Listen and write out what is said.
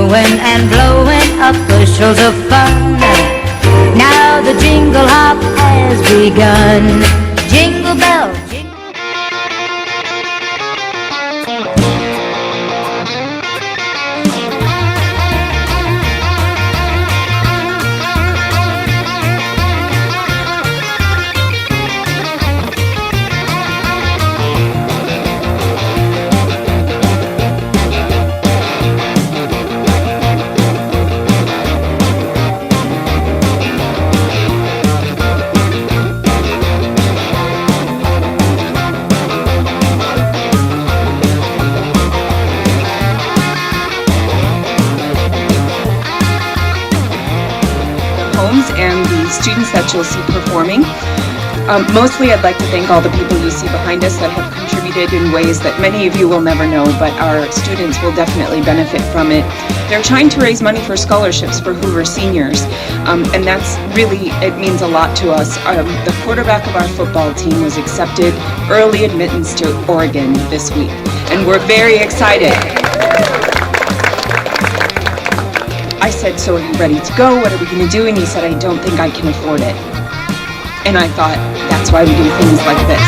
snowing and blowing up bushels of fun. Now the jingle hop has begun. Jingle bell, jingle. And the students that you'll see performing. Mostly I'd like to thank all the people you see behind us that have contributed in ways that many of you will never know, but our students will definitely benefit from it. They're trying to raise money for scholarships for Hoover seniors, and that's really, it means a lot to us. The quarterback of our football team was accepted early admittance to Oregon this week, and we're very excited. I said, so are you ready to go? What are we going to do? And he said, I don't think I can afford it. And I thought, that's why we do things like this.